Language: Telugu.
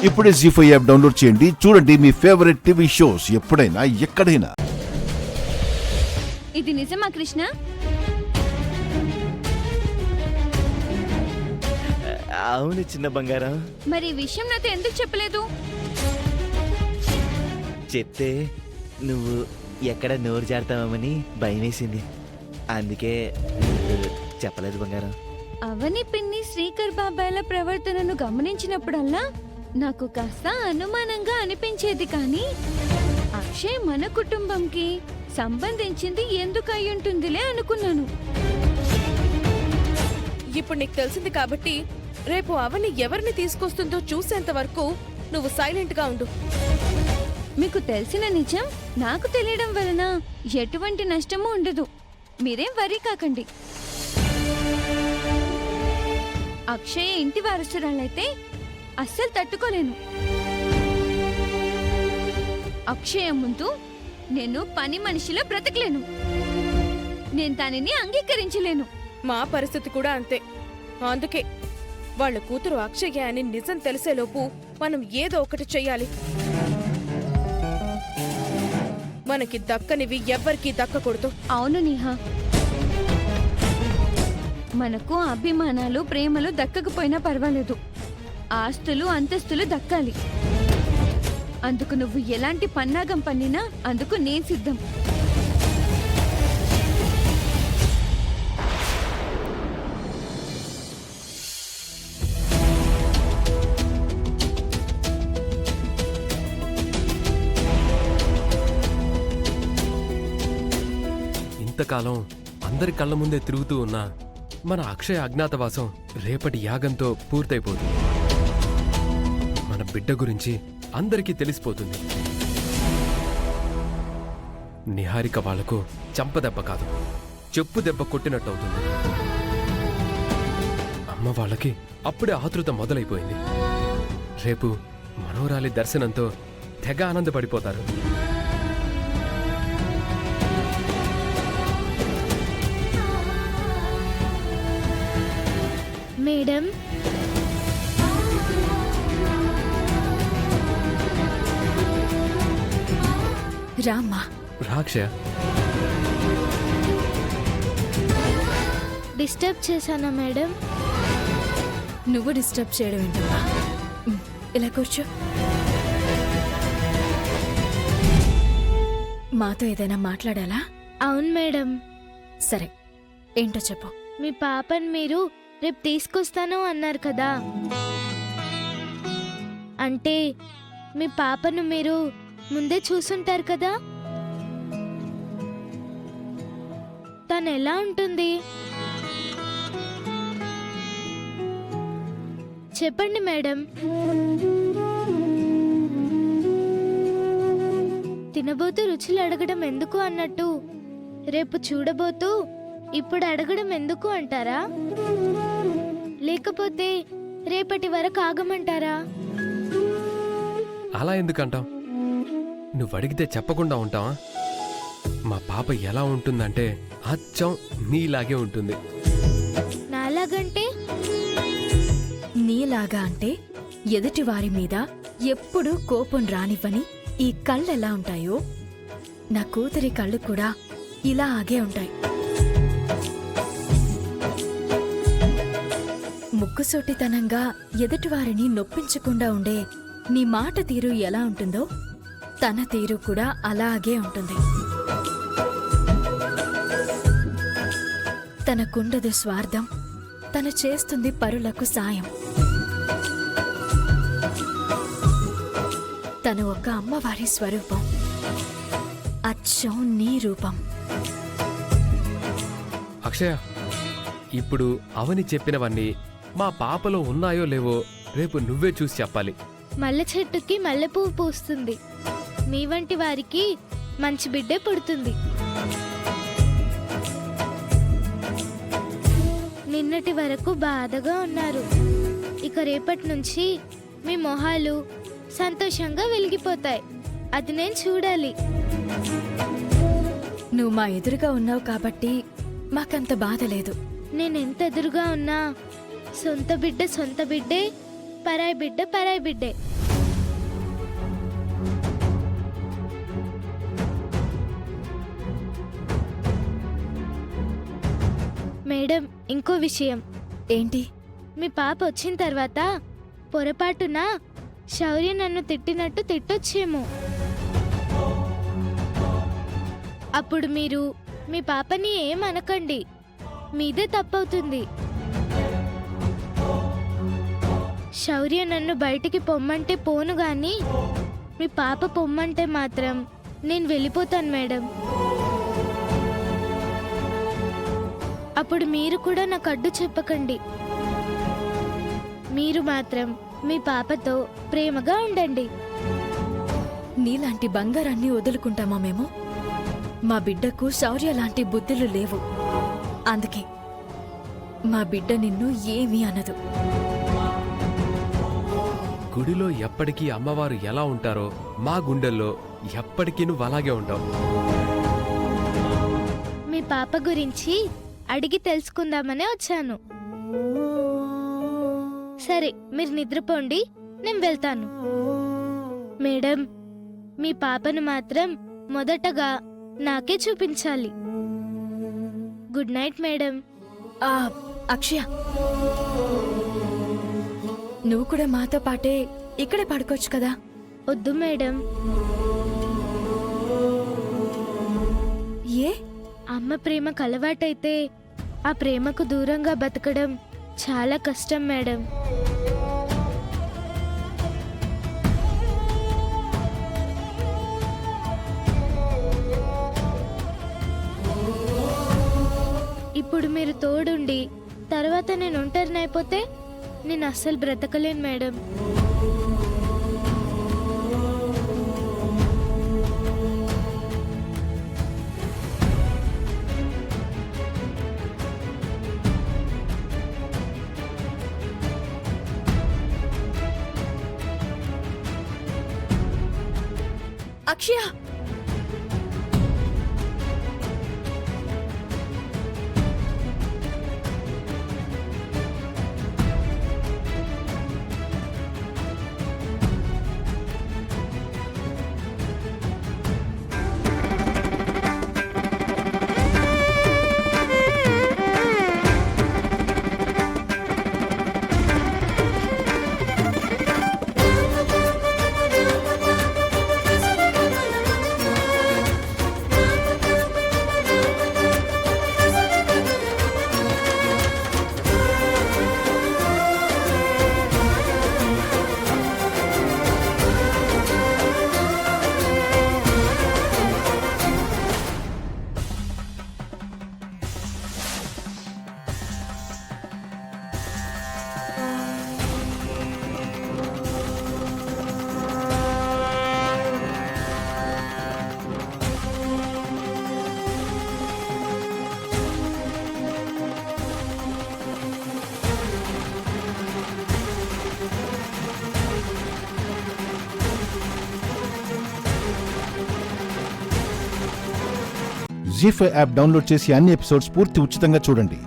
ఇప్పుడే జీ5 యాప్ డౌన్లోడ్ చేయండి. చూడండి మీ ఫేవరెట్ టీవీ షోస్ ఎప్పుడైనా ఎక్కడైనా. ఇది నిజమా కృష్ణ? అవును చిన్న బంగారం. మరి ఈ విషయం నాతో ఎందుకు చెప్పలేదు? చెప్తే నువ్వు ఎక్కడ నోరు జారుతావని భయం వేసింది, అందుకే చెప్పలేదు బంగారం. అవని పిన్ని శ్రీకర్ బాబాయ్ల ప్రవర్తనను గమనించినప్పుడల్లా నాకు కాస్త అనుమానంగా అనిపించేది. కానీ అక్షయ్ మన కుటుంబంకి సంబంధించింది ఎందుకు అయ్యుంటుందిలే అనుకున్నాను. ఇప్పుడు నీకు తెలిసింది కాబట్టి రేపు అవని ఎవరిని తీసుకొస్తుందో చూసేంత వరకు నువ్వు సైలెంట్ గా ఉండు. మీకు తెలిసిన నిజం నాకు తెలియడం వలన ఎటువంటి నష్టమూ ఉండదు. మీరేం వరీ కాకండి. అక్షయ ఇంటి వారసురాలైతే అస్సలు తట్టుకోలేను. అక్షయ ముందు నేను పని మనిషిలో బ్రతకలేను. నేను దానిని అంగీకరించలేను. మా పరిస్థితి కూడా అంతే. అందుకే వాళ్ళ కూతురు అక్షయ్య అని నిజం తెలిసేలోపు మనం ఏదో ఒకటి చెయ్యాలి. మనకి దక్కనివి ఎవ్వరికీ దక్కకూడదు. అవును నేహా, మనకు అభిమానాలు ప్రేమలు దక్కకపోయినా పర్వాలేదు, ఆస్తులు అంతస్తులు దక్కాలి. అందుకు నువ్వు ఎలాంటి పన్నాగం పన్నినా అందుకు నేను సిద్ధం. ఇంతకాలం అందరి కళ్ళ ముందే తిరుగుతూ ఉన్న మన అక్షయ అజ్ఞాతవాసం రేపటి యాగంతో పూర్తయిపోతుంది. మన బిడ్డ గురించి అందరికీ తెలిసిపోతుంది. నిహారిక వాళ్లకు చంపదెబ్బ కాదు, చెప్పు దెబ్బ కొట్టినట్టవుతుంది. అమ్మ వాళ్ళకి అప్పుడే ఆతృత మొదలైపోయింది. రేపు మనోరాలి దర్శనంతో తెగ ఆనందపడిపోతారు. మేడం, రామ్మా. రాక్షయ, డిస్టర్బ్ చేశానా మేడం? నువ్వు డిస్టర్బ్ చేయడం ఏంటమ్మా? ఇలా కూర్చో. మాతో ఏదైనా మాట్లాడాలా? అవును మేడం. సరే, ఏంటో చెప్పు. మీ పాపని మీరు రేపు తీసుకొస్తాను అన్నారు కదా, అంటే మీ పాపను మీరు ముందే చూసుంటారు కదా, తను ఎలా ఉంటుంది చెప్పండి మేడం. తినబోతూ రుచులు అడగడం ఎందుకు అన్నట్టు రేపు చూడబోతూ ఇప్పుడు అడగడం ఎందుకు అంటారా? లేకపోతే రేపటి వరకు ఆగమంటారా? అలా ఎందుకంటావు? నువ్వు అడిగితే చెప్పకుండా ఉంటావా? మా పాప ఎలా ఉంటుందంటే అచ్చం నీలాగే ఉంటుంది. నాలాగంటే? నీలాగా అంటే ఎదుటివారి మీద ఎప్పుడూ కోపం రానివ్వని ఈ కళ్ళెలా ఉంటాయో నా కూతురి కళ్ళు కూడా ఇలా ఆగే ఉంటాయి. ముక్కుసూటితనంగా ఎదుటివారిని నొప్పించకుండా ఉండే నీ మాట తీరు ఎలా ఉంటుందో తన తీరు కూడా అలాగే ఉంటుంది. తనకుండదు స్వార్థం, తను చేస్తుంది పరులకు సాయం. తను ఒక అమ్మవారి స్వరూపం, అచ్చం నీ రూపం. అక్షయ, ఇప్పుడు అవని చెప్పినవన్నీ మా పాపలో ఉన్నాయో లేవో రేపు నువ్వే చూసి చెప్పాలి. మల్లె చెట్టుకి మల్లెపువ్వు పూస్తుంది, మీ వంటి వారికి మంచి బిడ్డే పుడుతుంది. నిన్నటి వరకు బాధగా ఉన్నారు, ఇక రేపటి నుంచి మీ మొహాలు సంతోషంగా వెలిగిపోతాయి. అది నేను చూడాలి. నువ్వు మా ఎదురుగా ఉన్నావు కాబట్టి మాకంత బాధ లేదు. నేనెంత ఎదురుగా ఉన్నా సొంత బిడ్డ సొంత బిడ్డే, పరాయి బిడ్డ పరాయి బిడ్డే. మేడం, ఇంకో విషయం. ఏంటి? మీ పాప వచ్చిన తర్వాత పొరపాటున శౌర్య నన్ను తిట్టినట్టు తిట్టొచ్చేమో. అప్పుడు మీరు మీ పాపని ఏమనకండి, మీదే తప్పవుతుంది. శౌర్య నన్ను బయటికి పొమ్మంటే పోను గాని మీ పాప పొమ్మంటే మాత్రం నేను వెళ్ళిపోతాను మేడం. అప్పుడు మీరు కూడా నాకు అడ్డు చెప్పకండి. మీరు మాత్రం మీ పాపతో ప్రేమగా ఉండండి. నీలాంటి బంగారాన్ని వదులుకుంటామా మేము? మా బిడ్డకు శౌర్య లాంటి బుద్ధులు లేవు. అందుకే మా బిడ్డ నిన్ను ఏమీ అనదు. గుడిలో ఎప్పటికీ అమ్మవారు ఎలా ఉంటారో మా గుండెల్లో ఎప్పటికీ నువ్వు అలాగే ఉంటావు. మీ పాప గురించి అడిగి తెలుసుకుందామనే వచ్చాను. సరే, మీరు నిద్రపోండి, నేను వెళ్తాను. మేడం, మీ పాపను మాత్రం మొదటగా నాకే చూపించాలి. Good night madam. ఆ, అక్షయ, నువ్వు కూడా మాతో పాటే ఇక్కడే పడుకోవచ్చు కదా? వద్దు మేడం. ఏ? అమ్మ ప్రేమకు అలవాటైతే ఆ ప్రేమకు దూరంగా బతకడం చాలా కష్టం మేడం. ఇప్పుడు మీరు తోడుండి తర్వాత నేను ఒంటరినైపోతే నేను అస్సలు బ్రతకలేను మేడం. అక్షయ, జీ5 యాప్ డౌన్లోడ్ చేసి అన్ని ఎపిసోడ్స్ పూర్తి ఉచితంగా చూడండి.